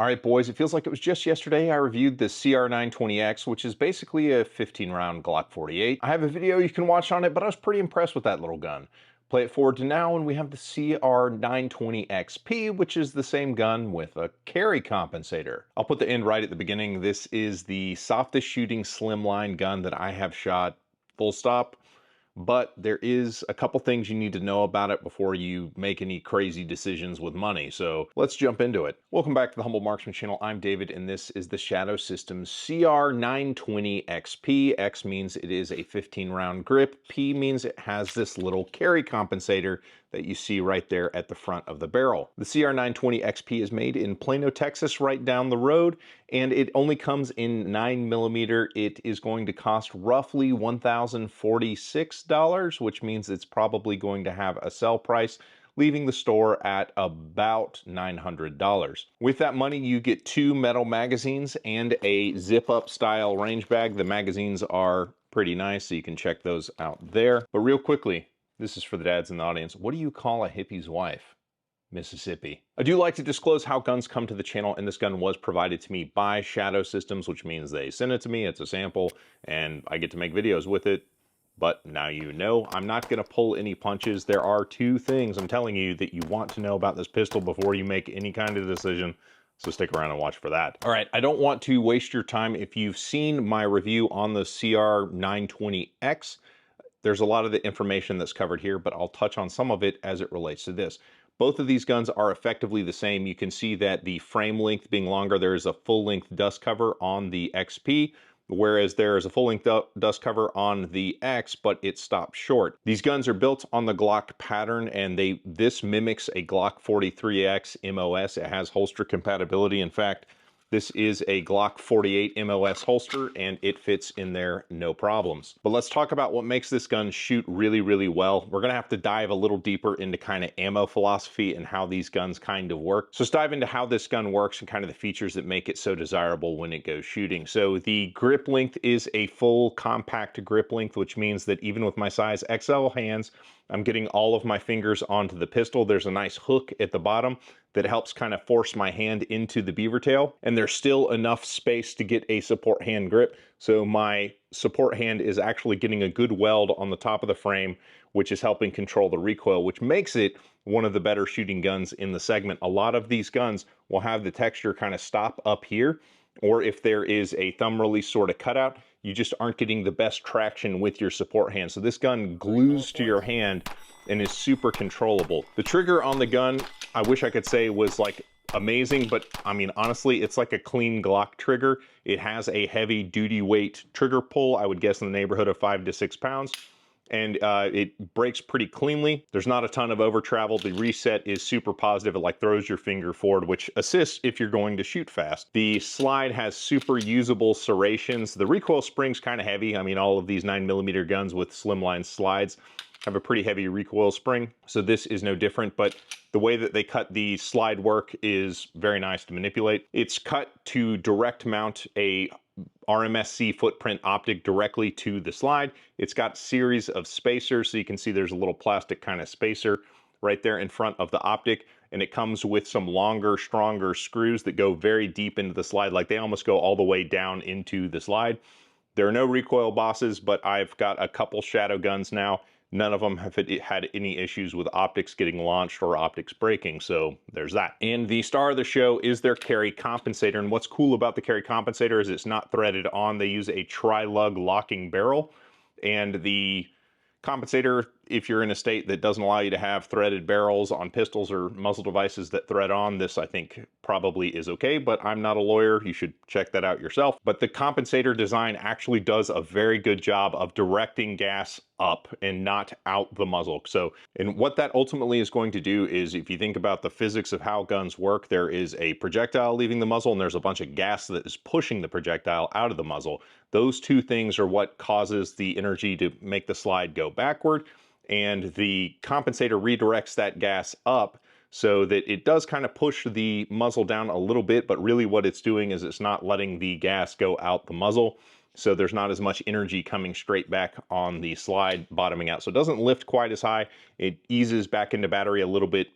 All right, boys, it feels like it was just yesterday I reviewed the CR920X, which is basically a 15-round Glock 48. I have a video you can watch on it, but I was pretty impressed with that little gun. Play it forward to now, and we have the CR920XP, which is the same gun with a carry compensator. I'll put the end right at the beginning. This is the softest shooting Slimline gun that I have shot, full stop. But there is a couple things you need to know about it before you make any crazy decisions with money. So let's jump into it. Welcome back to the Humble Marksman channel. I'm David, and this is the Shadow Systems CR920XP. X means it is a 15-round grip. P means it has this little carry compensator that you see right there at the front of the barrel. The CR920XP is made in Plano, Texas, right down the road, and it only comes in 9mm. It is going to cost roughly $1,046, which means it's probably going to have a sell price, leaving the store at about $900. With that money, you get 2 metal magazines and a zip-up style range bag. The magazines are pretty nice, so you can check those out there. But real quickly, this is for the dads in the audience. What do you call a hippie's wife? Mississippi. I do like to disclose how guns come to the channel, and this gun was provided to me by Shadow Systems, which means they sent it to me. It's a sample, and I get to make videos with it. But now you know, I'm not going to pull any punches. There are 2 things I'm telling you that you want to know about this pistol before you make any kind of decision. So stick around and watch for that. All right, I don't want to waste your time. If you've seen my review on the CR920X, there's a lot of the information that's covered here, but I'll touch on some of it as it relates to this. Both of these guns are effectively the same. You can see that the frame length being longer, there is a full-length dust cover on the XP, whereas there is a full-length dust cover on the X, but it stops short. These guns are built on the Glock pattern, and this mimics a Glock 43X MOS. It has holster compatibility. In fact, this is a Glock 48 MOS holster, and it fits in there no problems. But let's talk about what makes this gun shoot really, really well. We're gonna have to dive a little deeper into kind of ammo philosophy and how these guns kind of work. So let's dive into how this gun works and kind of the features that make it so desirable when it goes shooting. So the grip length is a full compact grip length, which means that even with my size XL hands, I'm getting all of my fingers onto the pistol. There's a nice hook at the bottom that helps kind of force my hand into the beaver tail, and there's still enough space to get a support hand grip. So my support hand is actually getting a good weld on the top of the frame, which is helping control the recoil, which makes it one of the better shooting guns in the segment. A lot of these guns will have the texture kind of stop up here, or if there is a thumb release sort of cutout, you just aren't getting the best traction with your support hand. So this gun glues to your hand and is super controllable. The trigger on the gun, I wish I could say was like amazing, but I mean, honestly, it's like a clean Glock trigger. It has a heavy duty weight trigger pull, I would guess in the neighborhood of 5 to 6 pounds. And it breaks pretty cleanly. There's not a ton of over travel. The reset is super positive. It like throws your finger forward, which assists if you're going to shoot fast. The slide has super usable serrations. The recoil spring's kind of heavy. I mean, all of these 9mm guns with Slimline slides have a pretty heavy recoil spring, so this is no different, but the way that they cut the slide work is very nice to manipulate. It's cut to direct mount a RMSC footprint optic directly to the slide. It's got a series of spacers, so you can see there's a little plastic kind of spacer right there in front of the optic, and it comes with some longer, stronger screws that go very deep into the slide, like they almost go all the way down into the slide. There are no recoil bosses, but I've got a couple Shadow guns now. None of them have had any issues with optics getting launched or optics breaking, so there's that. And the star of the show is their carry compensator, and what's cool about the carry compensator is it's not threaded on. They use a tri-lug locking barrel, and the compensator, if you're in a state that doesn't allow you to have threaded barrels on pistols or muzzle devices that thread on, this I think probably is okay, but I'm not a lawyer. You should check that out yourself. But the compensator design actually does a very good job of directing gas up and not out the muzzle. So, and what that ultimately is going to do is, if you think about the physics of how guns work, there is a projectile leaving the muzzle and there's a bunch of gas that is pushing the projectile out of the muzzle. Those 2 things are what causes the energy to make the slide go backward, and the compensator redirects that gas up so that it does kind of push the muzzle down a little bit, but really what it's doing is it's not letting the gas go out the muzzle. so there's not as much energy coming straight back on the slide bottoming out. So it doesn't lift quite as high. It eases back into battery a little bit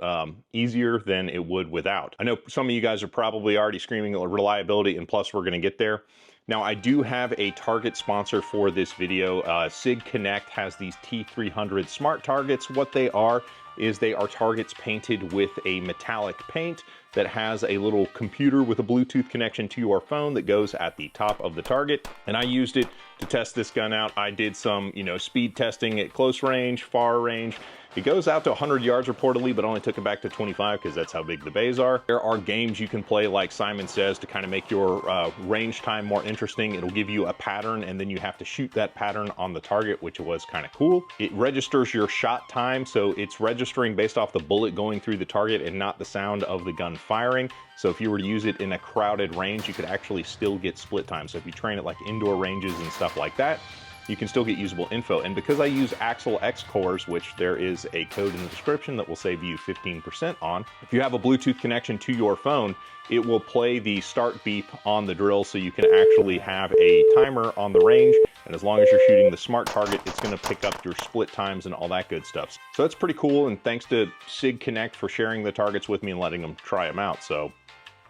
easier than it would without. I know some of you guys are probably already screaming reliability, and plus we're going to get there. Now, I do have a target sponsor for this video. Sig Connect has these T300 smart targets. What they are is they are targets painted with a metallic paint that has a little computer with a Bluetooth connection to your phone that goes at the top of the target. And I used it to test this gun out. I did some, speed testing at close range, far range. It goes out to 100 yards reportedly, but only took it back to 25 because that's how big the bays are. There are games you can play, like Simon says, to kind of make your range time more interesting. It'll give you a pattern, and then you have to shoot that pattern on the target, which was kind of cool. It registers your shot time, so it's registering based off the bullet going through the target and not the sound of the gun firing. So if you were to use it in a crowded range, you could actually still get split time. So if you train it like indoor ranges and stuff like that, you can still get usable info. And because I use Axle X cores, which there is a code in the description that will save you 15% on, if you have a Bluetooth connection to your phone, it will play the start beep on the drill, so you can actually have a timer on the range. And as long as you're shooting the smart target, it's going to pick up your split times and all that good stuff. So that's pretty cool. And thanks to Sig Connect for sharing the targets with me and letting them try them out. So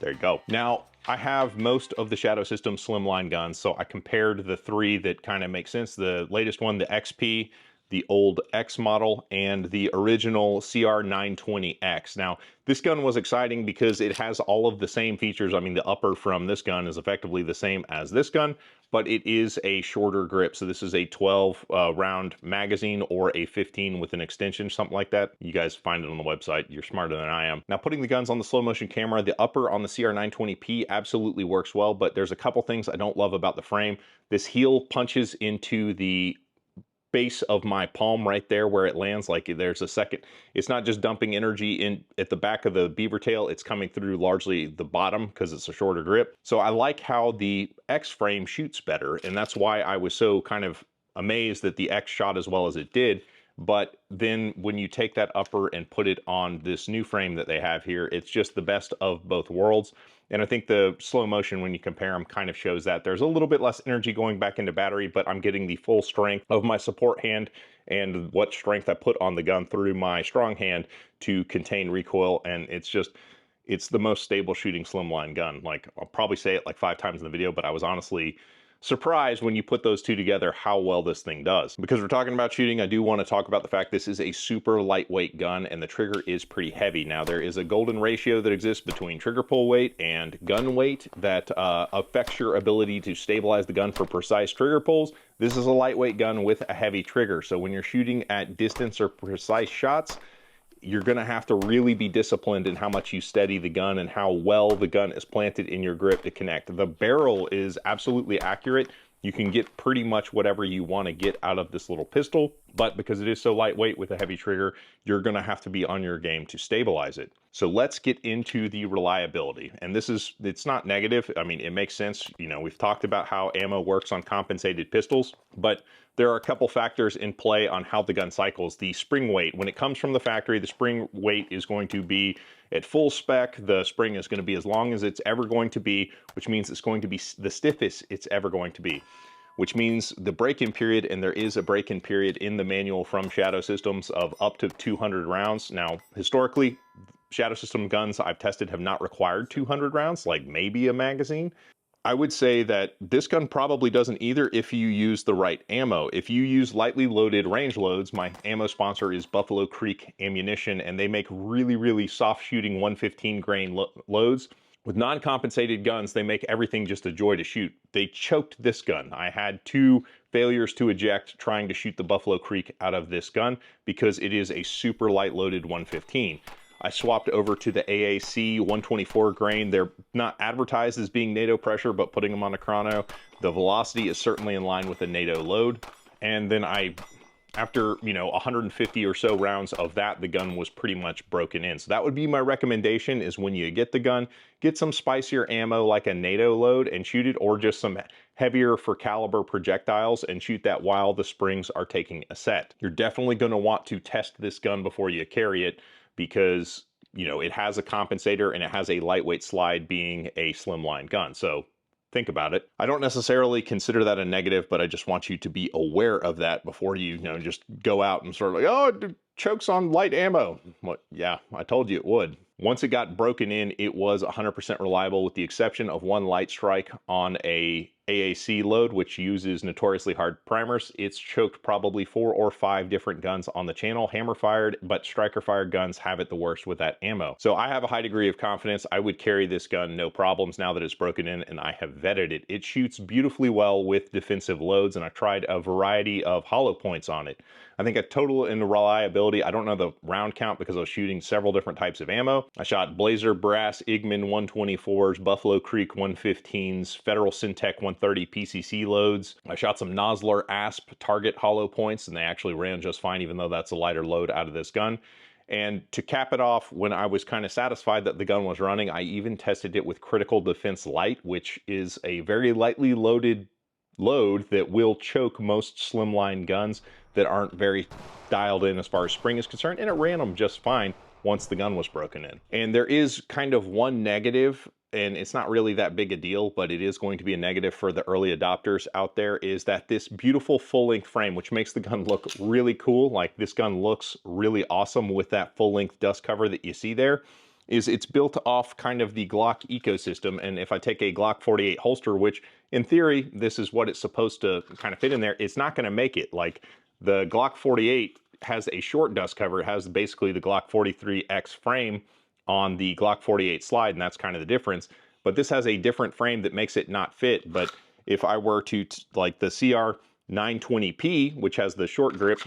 there you go. Now, I have most of the Shadow Systems Slimline guns, so I compared the three that kind of make sense. The latest one, the XP, the old X model, and the original CR920X. Now, this gun was exciting because it has all of the same features. I mean, the upper from this gun is effectively the same as this gun, but it is a shorter grip. So this is a 12 round magazine or a 15 with an extension, something like that. You guys find it on the website. You're smarter than I am. Now, putting the guns on the slow motion camera, the upper on the CR920P absolutely works well, but there's a couple things I don't love about the frame. This heel punches into the base of my palm right there where it lands. Like, there's a second, it's not just dumping energy in at the back of the beaver tail, it's coming through largely the bottom because it's a shorter grip. So I like how the X frame shoots better, and that's why I was so kind of amazed that the X shot as well as it did. But then when you take that upper and put it on this new frame that they have here, it's just the best of both worlds. And I think the slow motion, when you compare them, kind of shows that there's a little bit less energy going back into battery, but I'm getting the full strength of my support hand and what strength I put on the gun through my strong hand to contain recoil. And it's the most stable shooting slimline gun. Like, I'll probably say it like 5 times in the video, but I was honestly surprised when you put those two together how well this thing does. Because we're talking about shooting, I do want to talk about the fact this is a super lightweight gun and the trigger is pretty heavy. Now, there is a golden ratio that exists between trigger pull weight and gun weight that affects your ability to stabilize the gun for precise trigger pulls. This is a lightweight gun with a heavy trigger, so when you're shooting at distance or precise shots, you're going to have to really be disciplined in how much you steady the gun and how well the gun is planted in your grip to connect. The barrel is absolutely accurate. You can get pretty much whatever you want to get out of this little pistol, but because it is so lightweight with a heavy trigger, you're going to have to be on your game to stabilize it. So let's get into the reliability. And it's not negative. I mean, it makes sense. We've talked about how ammo works on compensated pistols, but there are a couple factors in play on how the gun cycles. The spring weight, when it comes from the factory, the spring weight is going to be at full spec. The spring is going to be as long as it's ever going to be, which means it's going to be the stiffest it's ever going to be, which means the break-in period, and there is a break-in period in the manual from Shadow Systems of up to 200 rounds. Now, historically, Shadow System guns I've tested have not required 200 rounds, like maybe a magazine. I would say that this gun probably doesn't either if you use the right ammo. If you use lightly loaded range loads, my ammo sponsor is Buffalo Creek Ammunition, and they make really, really soft shooting 115 grain loads. With non-compensated guns, they make everything just a joy to shoot. They choked this gun. I had 2 failures to eject trying to shoot the Buffalo Creek out of this gun because it is a super light loaded 115. I swapped over to the AAC 124 grain. They're not advertised as being NATO pressure, but putting them on a chrono, the velocity is certainly in line with a NATO load. And then after 150 or so rounds of that, the gun was pretty much broken in. So that would be my recommendation, is when you get the gun, get some spicier ammo like a NATO load and shoot it, or just some heavier for caliber projectiles and shoot that while the springs are taking a set. You're definitely going to want to test this gun before you carry it, because it has a compensator and it has a lightweight slide being a slimline gun. So think about it. I don't necessarily consider that a negative, but I just want you to be aware of that before you, just go out and sort of like, oh, it chokes on light ammo. Well, yeah, I told you it would. Once it got broken in, it was 100% reliable with the exception of one light strike on a AAC load, which uses notoriously hard primers. It's choked probably 4 or 5 different guns on the channel, hammer fired, but striker fired guns have it the worst with that ammo. So I have a high degree of confidence. I would carry this gun no problems now that it's broken in and I have vetted it. It shoots beautifully well with defensive loads, and I tried a variety of hollow points on it. I think a total in reliability, I don't know the round count because I was shooting several different types of ammo. I shot Blazer Brass Igman 124s, Buffalo Creek 115s, Federal Syntech 130 PCC loads. I shot some Nosler Asp target hollow points, and they actually ran just fine, even though that's a lighter load out of this gun. And to cap it off, when I was kind of satisfied that the gun was running, I even tested it with Critical Defense Light, which is a very lightly loaded load that will choke most slimline guns that aren't very dialed in as far as spring is concerned, and it ran them just fine once the gun was broken in. And there is kind of one negative, and it's not really that big a deal, but it is going to be a negative for the early adopters out there, is that this beautiful full-length frame, which makes the gun look really cool, like this gun looks really awesome with that full-length dust cover that you see there, is it's built off kind of the Glock ecosystem. And if I take a Glock 48 holster, which in theory, this is what it's supposed to kind of fit in there, it's not gonna make it. Like the Glock 48 has a short dust cover. It has basically the Glock 43X frame on the Glock 48 slide, and that's kind of the difference. But this has a different frame that makes it not fit. But if I were to, like the CR920P, which has the short grip,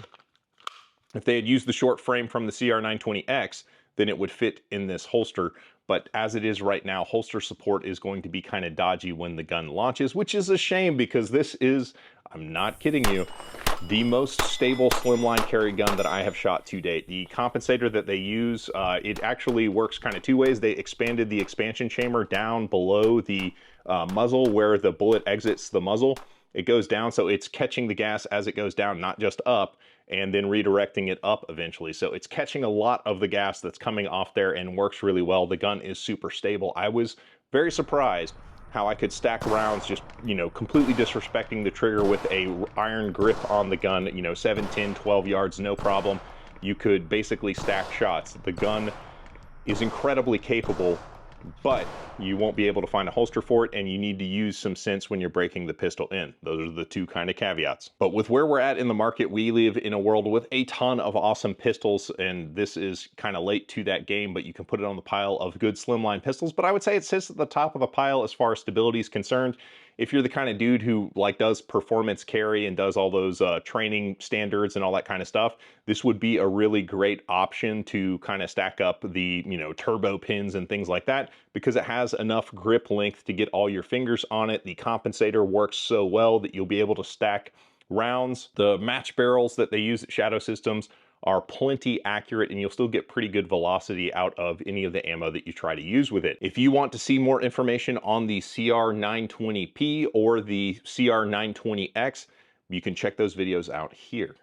if they had used the short frame from the CR920X, then it would fit in this holster. But as it is right now, holster support is going to be kind of dodgy when the gun launches, which is a shame because this is, I'm not kidding you, the most stable slimline carry gun that I have shot to date. The compensator that they use, it actually works kind of two ways. They expanded the expansion chamber down below the muzzle where the bullet exits the muzzle. It goes down, so it's catching the gas as it goes down, not just up, and then redirecting it up eventually. So it's catching a lot of the gas that's coming off there and works really well. The gun is super stable. I was very surprised how I could stack rounds just, completely disrespecting the trigger with a iron grip on the gun, 7, 10, 12 yards, no problem. You could basically stack shots. The gun is incredibly capable, but you won't be able to find a holster for it, and you need to use some sense when you're breaking the pistol in. Those are the two kind of caveats. But with where we're at in the market, we live in a world with a ton of awesome pistols, and this is kind of late to that game, but you can put it on the pile of good slimline pistols. But I would say it sits at the top of the pile as far as stability is concerned. If you're the kind of dude who does performance carry and does all those training standards and all that kind of stuff, this would be a really great option to kind of stack up the, turbo pins and things like that, because it has enough grip length to get all your fingers on it. The compensator works so well that you'll be able to stack rounds. The match barrels that they use at Shadow Systems are plenty accurate, and you'll still get pretty good velocity out of any of the ammo that you try to use with it. If you want to see more information on the CR920P or the CR920X, you can check those videos out here.